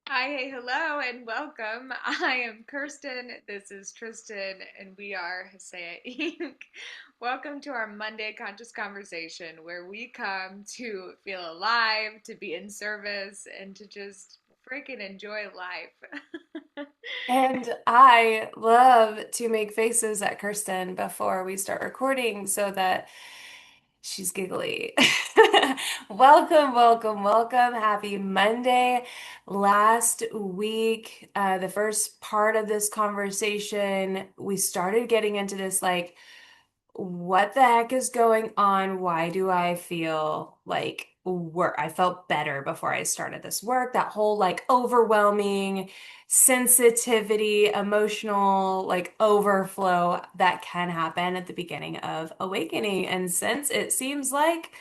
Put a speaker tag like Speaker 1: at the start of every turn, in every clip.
Speaker 1: Hi, hey, hello, and welcome. I am Kirsten. This is Tristan, and we are Haseya Inc. Welcome to our Monday Conscious Conversation, where we come to feel alive, to be in service, and to just freaking enjoy life.
Speaker 2: And I love to make faces at Kirsten before we start recording so that she's giggly. Welcome, welcome, welcome. Happy Monday. Last week, the first part of this conversation, we started getting into this what the heck is going on? Why do I feel like work? I felt better before I started this work. That whole overwhelming sensitivity, emotional overflow that can happen at the beginning of awakening. And since it seems like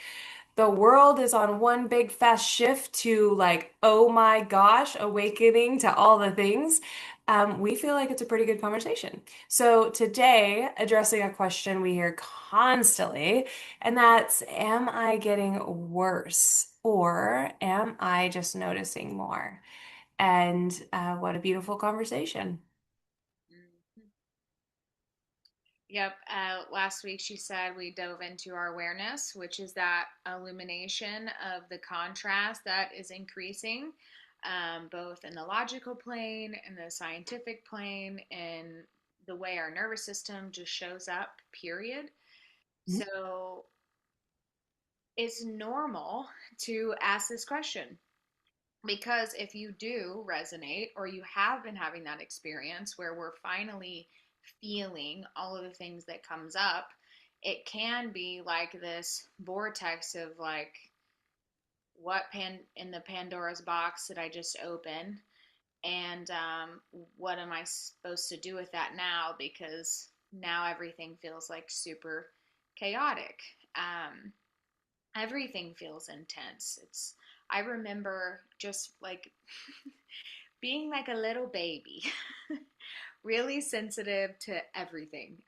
Speaker 2: the world is on one big fast shift to oh my gosh, awakening to all the things, we feel like it's a pretty good conversation. So today, addressing a question we hear constantly, and that's, am I getting worse or am I just noticing more? And what a beautiful conversation.
Speaker 1: Yep. Last week she said we dove into our awareness, which is that illumination of the contrast that is increasing, both in the logical plane and the scientific plane, and the way our nervous system just shows up, period. So it's normal to ask this question because if you do resonate or you have been having that experience where we're finally feeling all of the things that comes up, it can be like this vortex of like, what pan in the Pandora's box did I just open, and what am I supposed to do with that now, because now everything feels like super chaotic. Everything feels intense. I remember just like being like a little baby, really sensitive to everything.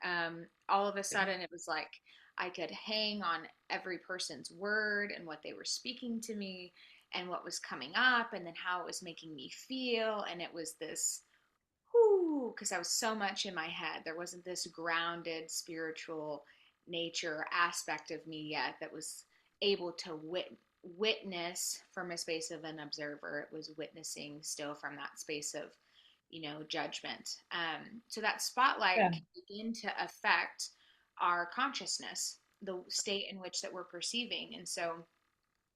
Speaker 1: All of a sudden, it was like I could hang on every person's word and what they were speaking to me and what was coming up and then how it was making me feel. And it was this, whoo, because I was so much in my head. There wasn't this grounded spiritual nature aspect of me yet that was able to witness from a space of an observer. It was witnessing still from that space of, judgment. So that spotlight
Speaker 2: Yeah.
Speaker 1: can begin to affect our consciousness, the state in which that we're perceiving. And so,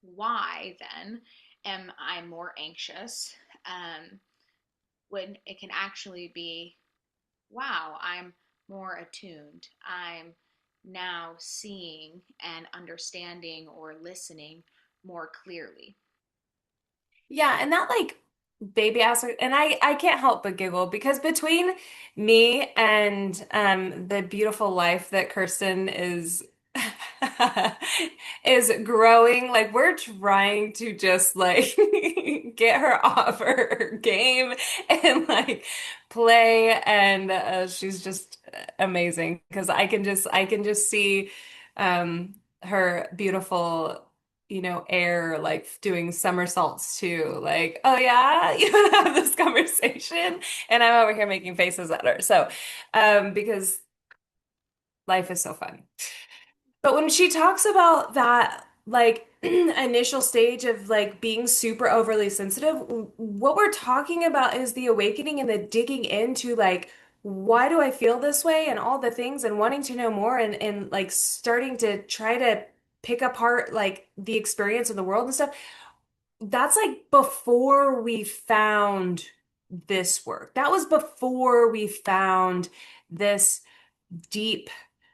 Speaker 1: why then am I more anxious? When it can actually be, wow, I'm more attuned. I'm now seeing and understanding or listening more clearly.
Speaker 2: Yeah, and that baby ass, and I can't help but giggle because between me and the beautiful life that Kirsten is is growing, like we're trying to just get her off her game and play, and she's just amazing because I can just see her beautiful air doing somersaults too. Like, oh yeah, you want to have this conversation? And I'm over here making faces at her. So, because life is so fun. But when she talks about that, initial stage of being super overly sensitive, what we're talking about is the awakening and the digging into why do I feel this way and all the things and wanting to know more and starting to try to pick apart the experience of the world and stuff. That's before we found this work. That was before we found this deep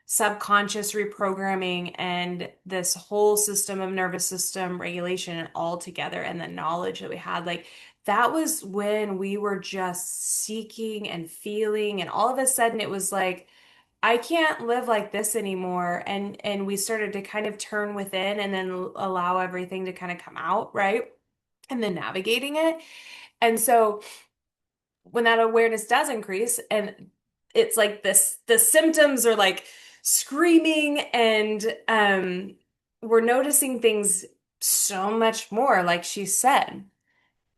Speaker 2: subconscious reprogramming and this whole system of nervous system regulation all together and the knowledge that we had. That was when we were just seeking and feeling, and all of a sudden it was like, I can't live like this anymore. And we started to kind of turn within and then allow everything to kind of come out, right? And then navigating it. And so when that awareness does increase and it's like this, the symptoms are screaming, and we're noticing things so much more, like she said,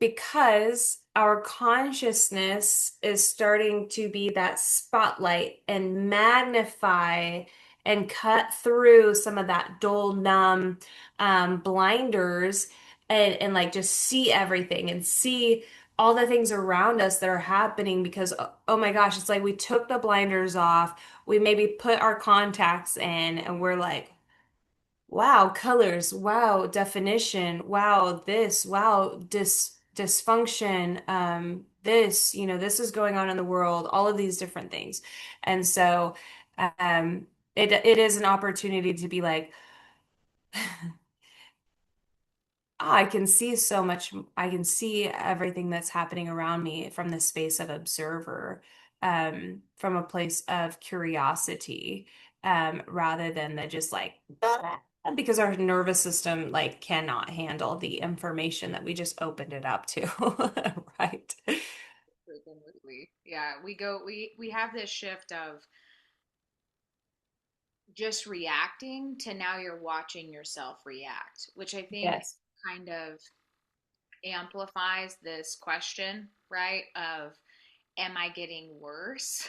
Speaker 2: because our consciousness is starting to be that spotlight and magnify and cut through some of that dull, numb blinders and like just see everything and see all the things around us that are happening because oh my gosh, it's like we took the blinders off, we maybe put our contacts in and we're like, wow, colors, wow, definition, wow, this, wow, dysfunction, this, this is going on in the world, all of these different things. And so um it is an opportunity to be like, I can see so much. I can see everything that's happening around me from the space of observer, from a place of curiosity, rather than the just like, because our nervous system like cannot handle the information that we just opened it up to, right?
Speaker 1: Absolutely. Yeah, we have this shift of just reacting to now you're watching yourself react, which I think
Speaker 2: Yes.
Speaker 1: kind of amplifies this question, right? Of am I getting worse?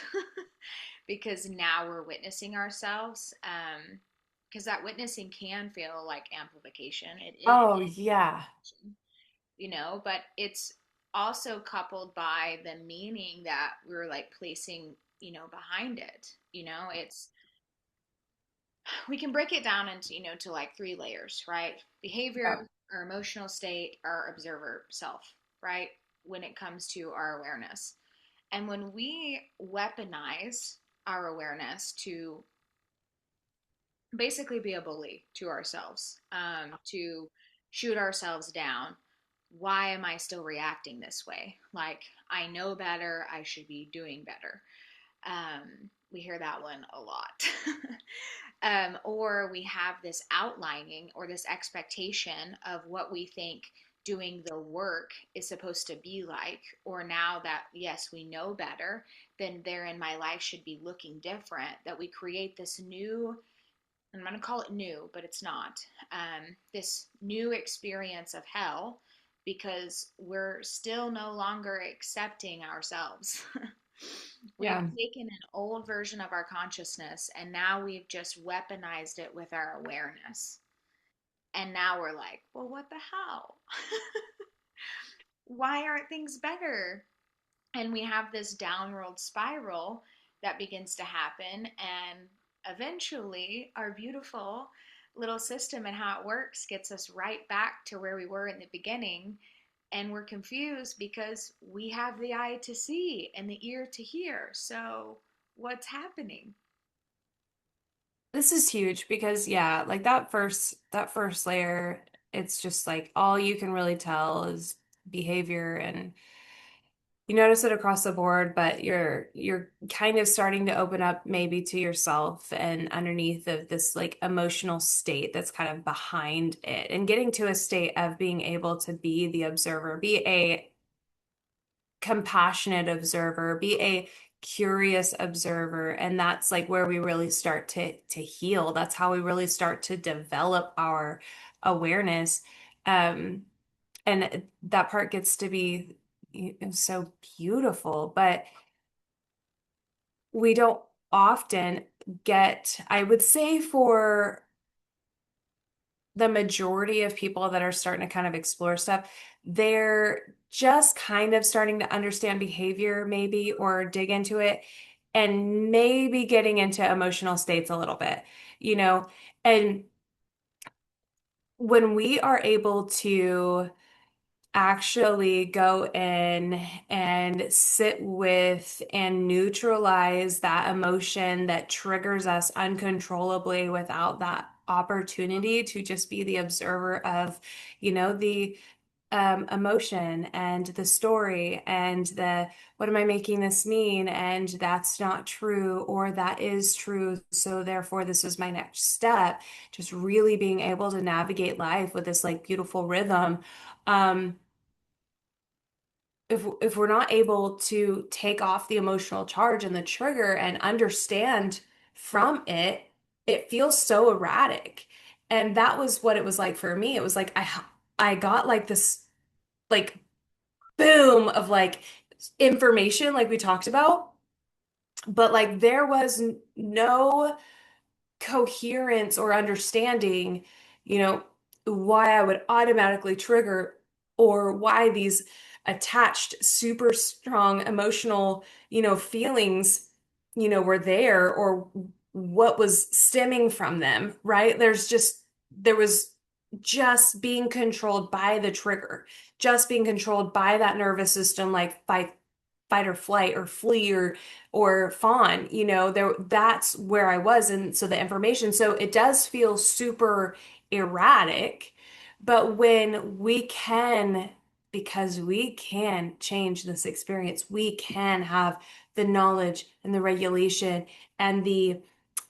Speaker 1: Because now we're witnessing ourselves. Because that witnessing can feel like amplification. It
Speaker 2: Oh,
Speaker 1: is,
Speaker 2: yeah.
Speaker 1: but it's also coupled by the meaning that we're like placing, behind it. It's we can break it down into to like three layers, right?
Speaker 2: Yeah.
Speaker 1: Behavior, our emotional state, our observer self, right? When it comes to our awareness. And when we weaponize our awareness to basically be a bully to ourselves, to shoot ourselves down, why am I still reacting this way? Like, I know better, I should be doing better. We hear that one a lot. Or we have this outlining or this expectation of what we think doing the work is supposed to be like, or now that, yes, we know better, then there in my life should be looking different, that we create this new, I'm going to call it new, but it's not, this new experience of hell because we're still no longer accepting ourselves. We've
Speaker 2: Yeah.
Speaker 1: taken an old version of our consciousness and now we've just weaponized it with our awareness. And now we're like, well, what the hell? Why aren't things better? And we have this downward spiral that begins to happen. And eventually, our beautiful little system and how it works gets us right back to where we were in the beginning. And we're confused because we have the eye to see and the ear to hear. So, what's happening?
Speaker 2: This is huge because yeah, like that first layer, it's just like all you can really tell is behavior and you notice it across the board, but you're kind of starting to open up maybe to yourself and underneath of this like emotional state that's kind of behind it and getting to a state of being able to be the observer, be a compassionate observer, be a curious observer. And that's like where we really start to heal. That's how we really start to develop our awareness. Um, and that part gets to be so beautiful, but we don't often get, I would say for the majority of people that are starting to kind of explore stuff, they're just kind of starting to understand behavior, maybe, or dig into it, and maybe getting into emotional states a little bit, you know? And when we are able to actually go in and sit with and neutralize that emotion that triggers us uncontrollably without that opportunity to just be the observer of, the emotion and the story and the what am I making this mean? And that's not true, or that is true. So therefore, this is my next step. Just really being able to navigate life with this like beautiful rhythm. Um, if we're not able to take off the emotional charge and the trigger and understand from it, it feels so erratic. And that was what it was like for me. It was like I got like this like boom of like information, like we talked about, but like there was no coherence or understanding, you know, why I would automatically trigger or why these attached, super strong emotional, feelings, were there or what was stemming from them, right? There was just being controlled by the trigger, just being controlled by that nervous system, like fight or flight or flee or fawn, that's where I was. And so the information, so it does feel super erratic, but when we can, because we can change this experience, we can have the knowledge and the regulation and the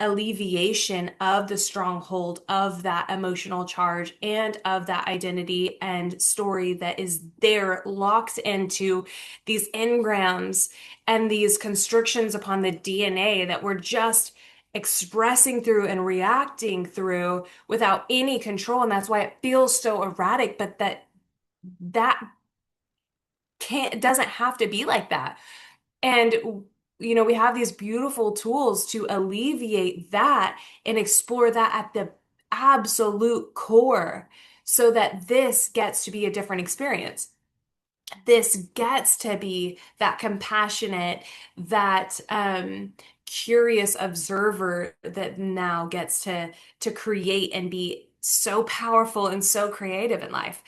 Speaker 2: alleviation of the stronghold of that emotional charge and of that identity and story that is there locked into these engrams and these constrictions upon the DNA that we're just expressing through and reacting through without any control. And that's why it feels so erratic, but that can't, it doesn't have to be like that. And we have these beautiful tools to alleviate that and explore that at the absolute core so that this gets to be a different experience. This gets to be that compassionate, that curious observer that now gets to create and be so powerful and so creative in life.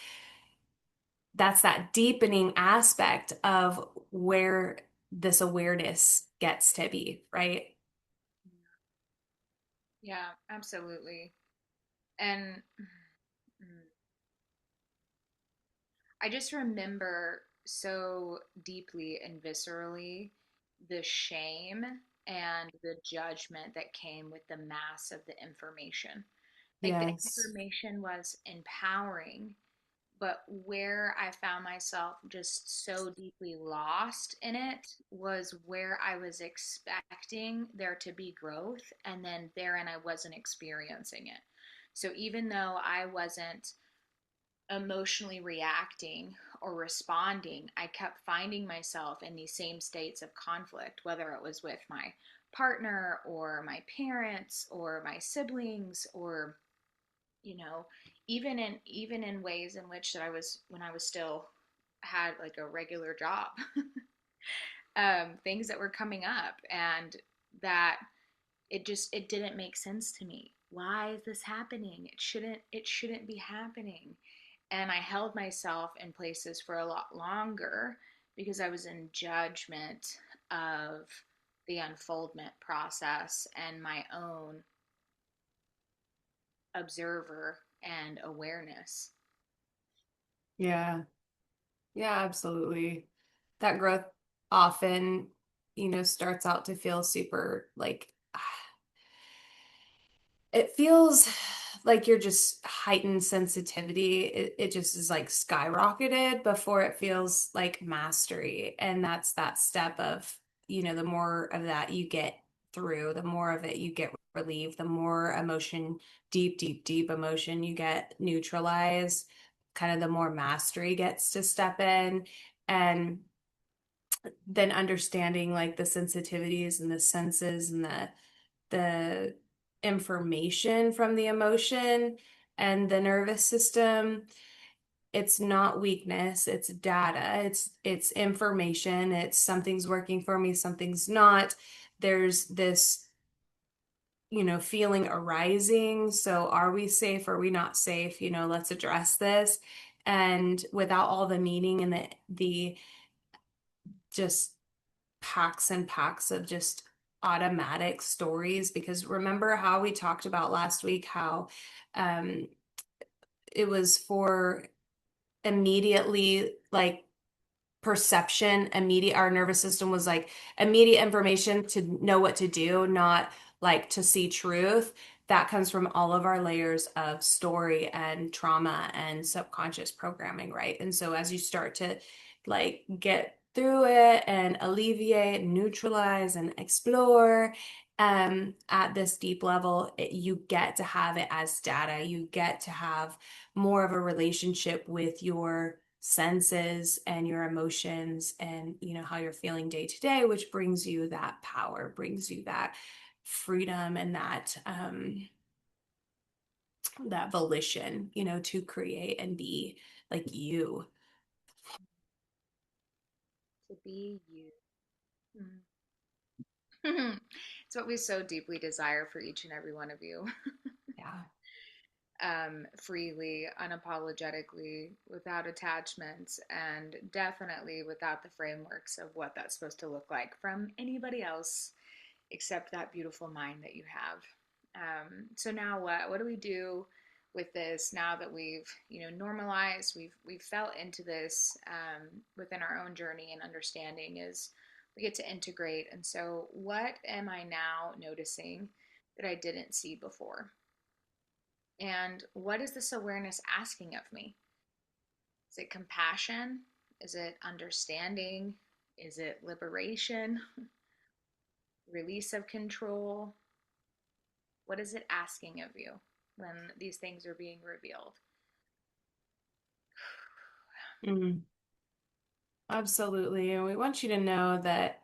Speaker 2: That's that deepening aspect of where this awareness gets to be, right?
Speaker 1: Yeah, absolutely. And I just remember so deeply and viscerally the shame and the judgment that came with the mass of the information. Like the
Speaker 2: Yes.
Speaker 1: information was empowering, but where I found myself just so deeply lost in it was where I was expecting there to be growth, and then therein I wasn't experiencing it. So even though I wasn't emotionally reacting or responding, I kept finding myself in these same states of conflict, whether it was with my partner or my parents or my siblings or you know even in ways in which that I was when I was still had like a regular job. Things that were coming up and that it didn't make sense to me. Why is this happening? It shouldn't be happening. And I held myself in places for a lot longer because I was in judgment of the unfoldment process and my own observer and awareness.
Speaker 2: Yeah. Yeah, absolutely. That growth often, starts out to feel super like it feels like you're just heightened sensitivity. It just is like skyrocketed before it feels like mastery. And that's that step of, the more of that you get through, the more of it you get relieved, the more emotion, deep, deep, deep emotion you get neutralized, kind of the more mastery gets to step in. And then understanding like the sensitivities and the senses and the information from the emotion and the nervous system. It's not weakness, it's data, it's information, it's something's working for me, something's not. There's this, feeling arising. So are we safe? Are we not safe? Let's address this. And without all the meaning and the just packs and packs of just automatic stories, because remember how we talked about last week how um it was for immediately like perception, immediate, our nervous system was like immediate information to know what to do, not like to see truth. That comes from all of our layers of story and trauma and subconscious programming, right? And so as you start to like get through it and alleviate, neutralize, and explore at this deep level, you get to have it as data. You get to have more of a relationship with your senses and your emotions and how you're feeling day to day, which brings you that power, brings you that freedom and that volition, to create and be like you.
Speaker 1: To be you. Mm. It's what we so deeply desire for each and every one of you.
Speaker 2: Yeah.
Speaker 1: Freely, unapologetically, without attachments, and definitely without the frameworks of what that's supposed to look like from anybody else except that beautiful mind that you have. So now what? What do we do with this now that we've normalized? We've felt into this within our own journey and understanding is we get to integrate. And so, what am I now noticing that I didn't see before? And what is this awareness asking of me? Is it compassion? Is it understanding? Is it liberation? Release of control? What is it asking of you when these things are being revealed?
Speaker 2: Mm, absolutely. And we want you to know that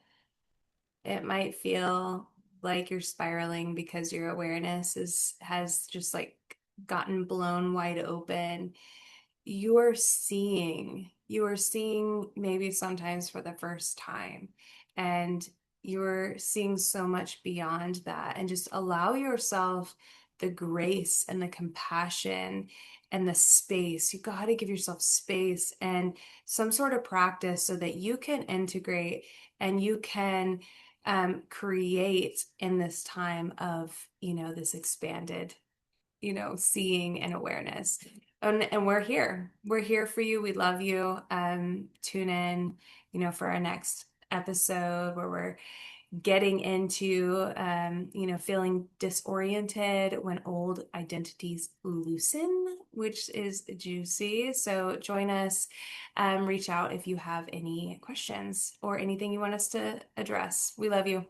Speaker 2: it might feel like you're spiraling because your awareness has just like gotten blown wide open. You're seeing maybe sometimes for the first time, and you're seeing so much beyond that, and just allow yourself the grace and the compassion and the space. You got to give yourself space and some sort of practice so that you can integrate and you can create in this time of this expanded seeing and awareness. And we're here for you. We love you. Tune in for our next episode where we're getting into feeling disoriented when old identities loosen, which is juicy. So join us. Reach out if you have any questions or anything you want us to address. We love you.